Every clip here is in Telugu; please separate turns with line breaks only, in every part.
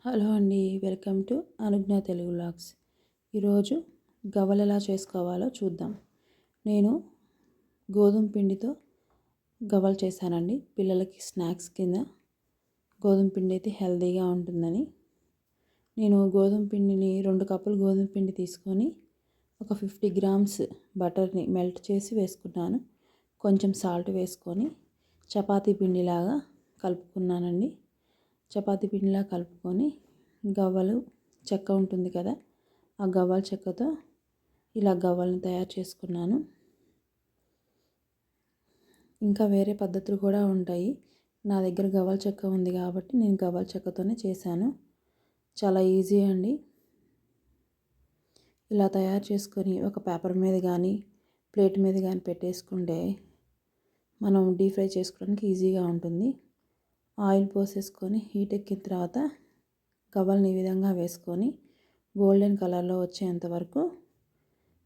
హలో అండి, welcome to Anujna Telugu vlogs. ఈరోజు గవ్వలు ఎలా చేసుకోవాలో చూద్దాం. నేను గోధుమ పిండితో గవ్వలు చేశానండి. పిల్లలకి స్నాక్స్ కింద గోధుమ పిండి అయితే హెల్తీగా ఉంటుందని నేను గోధుమ పిండిని 2 కప్పులు గోధుమ పిండి తీసుకొని ఒక 50 గ్రామ్స్ బటర్ని మెల్ట్ చేసి వేసుకున్నాను. కొంచెం సాల్ట్ వేసుకొని చపాతీ పిండిలాగా కలుపుకున్నానండి. చపాతీ పిండిలా కలుపుకొని గవ్వలు చెక్క ఉంటుంది కదా, ఆ గవ్వల చెక్కతో ఇలా గవ్వలను తయారు చేసుకున్నాను. ఇంకా వేరే పద్ధతులు కూడా ఉంటాయి. నా దగ్గర గవ్వల చెక్క ఉంది కాబట్టి నేను గవ్వల చెక్కతోనే చేశాను. చాలా ఈజీ అండి. ఇలా తయారు చేసుకొని ఒక పేపర్ మీద కానీ ప్లేట్ మీద కానీ పెట్టేసుకుంటే మనం డీప్ ఫ్రై చేసుకోవడానికి ఈజీగా ఉంటుంది. ఆయిల్ పోసేసుకొని హీట్ ఎక్కిన తర్వాత గవ్వల్ని ఈ విధంగా వేసుకొని గోల్డెన్ కలర్లో వచ్చేంత వరకు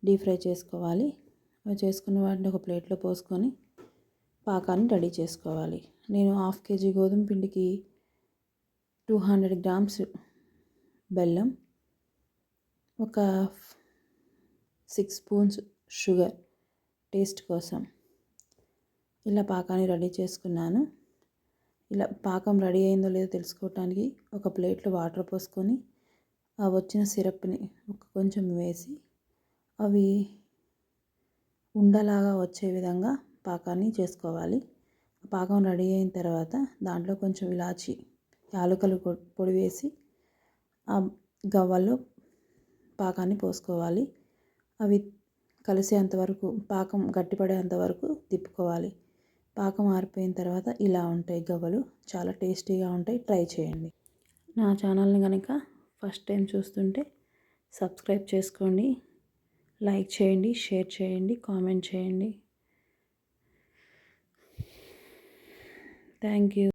డీప్ ఫ్రై చేసుకోవాలి. అవి చేసుకున్న వాటిని ఒక ప్లేట్లో పోసుకొని పాకాన్ని రెడీ చేసుకోవాలి. నేను 1/2 kg గోధుమ పిండికి 200 గ్రామ్స్ బెల్లం, ఒక 6 స్పూన్స్ షుగర్ టేస్ట్ కోసం ఇలా పాకాన్ని రెడీ చేసుకున్నాను. ఇలా పాకం రెడీ అయిందో లేదో తెలుసుకోవటానికి ఒక ప్లేట్లో వాటర్ పోసుకొని ఆ వచ్చిన సిరప్ని కొంచెం వేసి అవి ఉండలాగా వచ్చే విధంగా పాకాన్ని చేసుకోవాలి. పాకం రెడీ అయిన తర్వాత దాంట్లో కొంచెం ఇలాచి యాలకుల పొడి వేసి ఆ గవ్వల్లో పాకాన్ని పోసుకోవాలి. అవి కలిసేంతవరకు పాకం గట్టిపడేంత వరకు తిప్పుకోవాలి. పాకం ఆరిపోయిన తర్వాత ఇలా ఉంటాయి గవ్వలు. చాలా టేస్టీగా ఉంటాయి. ట్రై చేయండి. నా ఛానల్ని కనుక ఫస్ట్ టైం చూస్తుంటే సబ్స్క్రైబ్ చేసుకోండి, లైక్ చేయండి, షేర్ చేయండి, కామెంట్ చేయండి. Thank you.